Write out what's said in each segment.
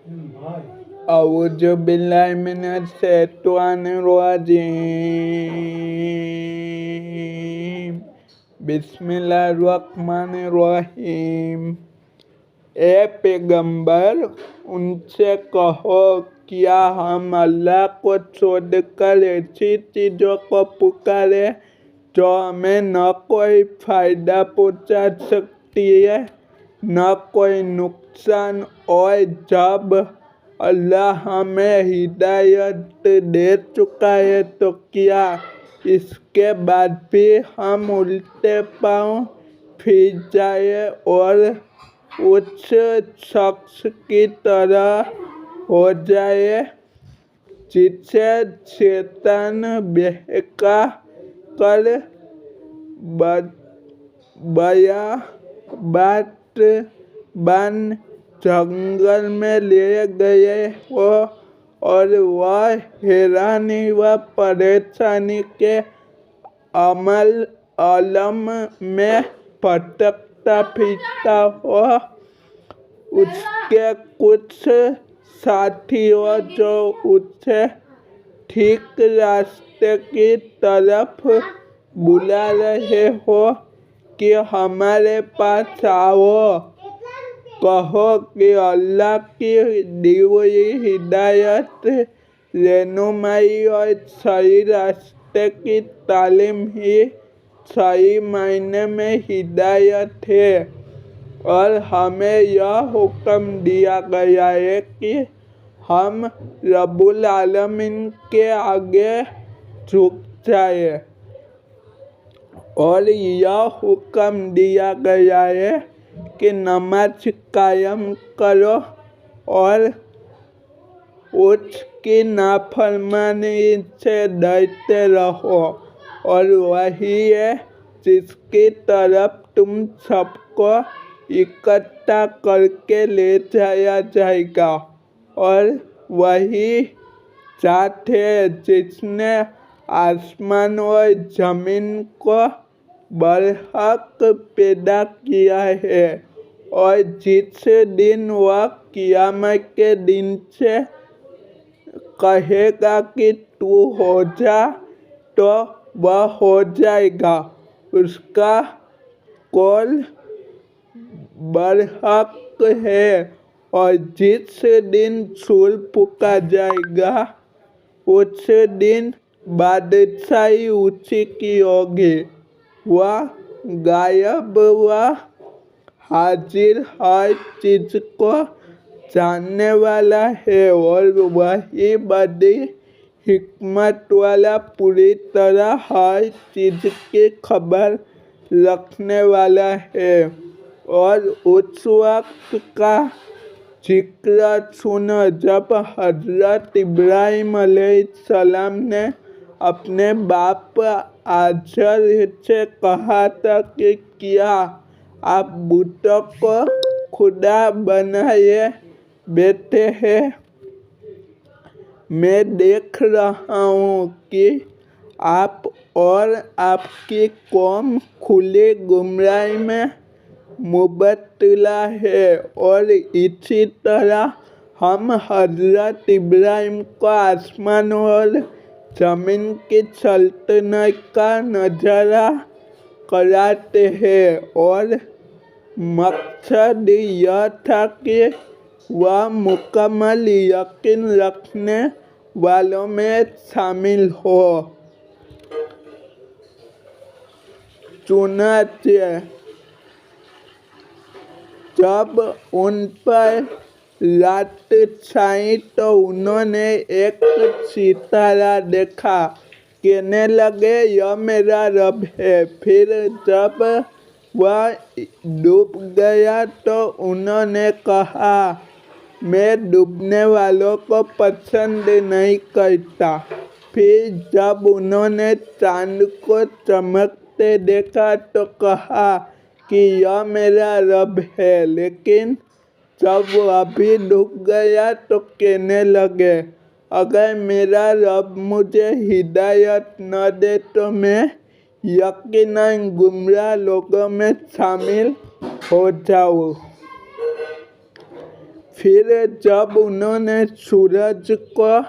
औज़ु बिल्लाहि मिनश शैतानिर रजीम बिस्मिल्लाहिर रहमानिर रहीम। ए पैगंबर, उनसे कहो, क्या हम अल्लाह को छोड़कर ऐसी चीज़ों को पुकारे जो हमें न कोई फ़ायदा पहुंचा सकती है न कोई नुकसान, और जब अल्लाह हमें हिदायत दे चुका है तो क्या इसके बाद भी हम उल्टे पांव फिर जाए और उस शख्स की तरह हो जाए जिसे शैतान बहका कर बयाबान जंगल में ले गए हो और वह हैरानी व परेशानी के आलम में भटकता फिरता हो। उसके कुछ साथियों जो उसे ठीक रास्ते की तरफ बुला रहे हो कि हमारे पास आओ, कहो कि अल्लाह की दी हुई हिदायत, रहनुमाई और सही रास्ते की तालीम ही सही मायने में हिदायत है, और हमें यह हुक्म दिया गया है कि हम रब्बुल आलमीन के आगे झुक जाए, और यह हुक्म दिया गया है कि नमाज कायम करो और उसकी नाफरमानी से डरते रहो, और वही है जिसकी तरफ तुम सबको इकट्ठा करके ले जाया जाएगा, और वही ज़ात है जिसने आसमान और ज़मीन को बरहक पैदा किया है, और जिस दिन वह क़यामत के दिन से कहेगा कि तू हो जा, तो वह हो जाएगा। उसका कौल बरहक है, और जिस दिन सूर फूंका जाएगा उस दिन बादशाही उसी की होगी। वह गायब व हाजिर हर चीज़ को जानने वाला है, और वही बड़ी हिकमत वाला, पूरी तरह हर चीज़ की खबर रखने वाला है। और उस वक्त का जिक्र सुनो जब हज़रत इब्राहीम अलैहिस्सलाम ने अपने बाप आज़र से कहा था कि क्या आप बुतों को खुदा बनाए बैठे हैं? मैं देख रहा हूँ कि आप और आपकी कौम खुली गुमराही में मुबतला है, और इसी तरह हम हज़रत इब्राहीम को आसमान और ज़मीन की सल्तनत का नज़ारा कराते हैं, और मकसद यह था कि वह मुकम्मल यकीन रखने वालों में शामिल हो। चुनांचे जब उन पर रात छाई तो उन्होंने एक सितारा देखा, कहने लगे यह मेरा रब है। फिर जब वह डूब गया तो उन्होंने कहा, मैं डूबने वालों को पसंद नहीं करता। फिर जब उन्होंने चांद को चमकते देखा तो कहा कि यह मेरा रब है, लेकिन जब वह भी डूब गया तो कहने लगे, अगर मेरा रब मुझे हिदायत न दे तो मैं यकीनन गुमराह लोगों में शामिल हो जाऊँ। फिर जब उन्होंने सूरज को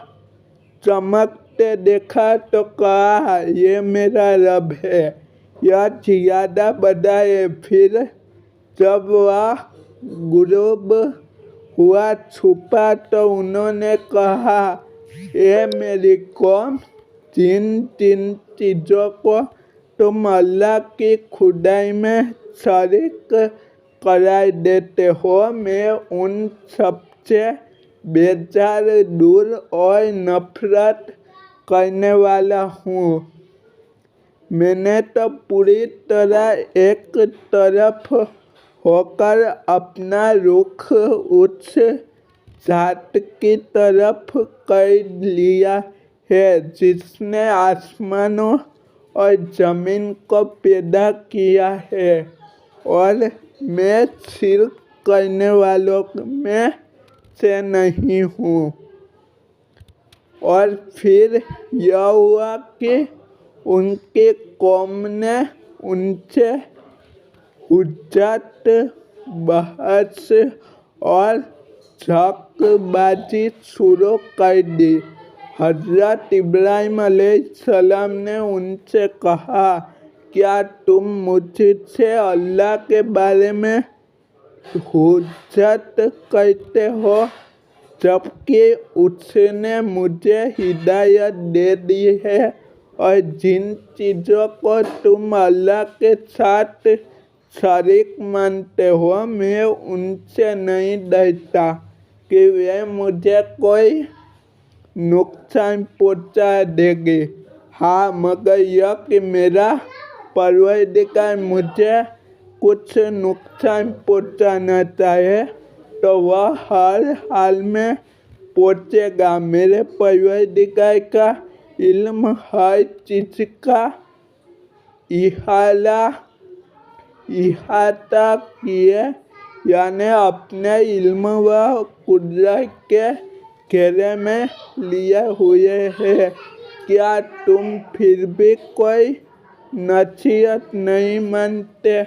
चमकते देखा तो कहा, ये मेरा रब है, यह ज़्यादा बड़ा है। फिर जब वह गुरूब हुआ छुपा तो उन्होंने कहा, ये मेरी कौम, जिन चीज़ों को तुम अल्लाह की खुदाई में शरीक करार देते हो, मैं उन सबसे बेजार, दूर और नफरत करने वाला हूँ। मैंने तो पूरी तरह एक तरफ होकर अपना रुख उस ज़ात की तरफ कर लिया है जिसने आसमानों और ज़मीन को पैदा किया है, और मैं शिर्क करने वालों में से नहीं हूँ। और फिर यह हुआ कि उनकी कौम ने उनसे हुज्जत, बहस और झकबाजी शुरू कर दी। हज़रत इब्राहीम अलैहिस्सलाम ने उनसे कहा, क्या तुम मुझसे अल्लाह के बारे में हुज्जत करते हो, जबकि उसने मुझे हिदायत दे दी है, और जिन चीज़ों को तुम अल्लाह के साथ शरीक मानते हो, मैं उनसे नहीं डरता कि वे मुझे कोई नुकसान पहुंचा देंगे। हाँ, मगर यह कि मेरा परवरदिगार मुझे कुछ नुकसान पहुंचाना चाहे तो वह हर हाल में पहुंचेगा। मेरे परवरदिगार का इल्म हर चीज़ का इहाता किए, यानी अपने इल्म व कुदरत के घेरे में लिए हुए है। क्या तुम फिर भी कोई नसीहत नहीं मानते?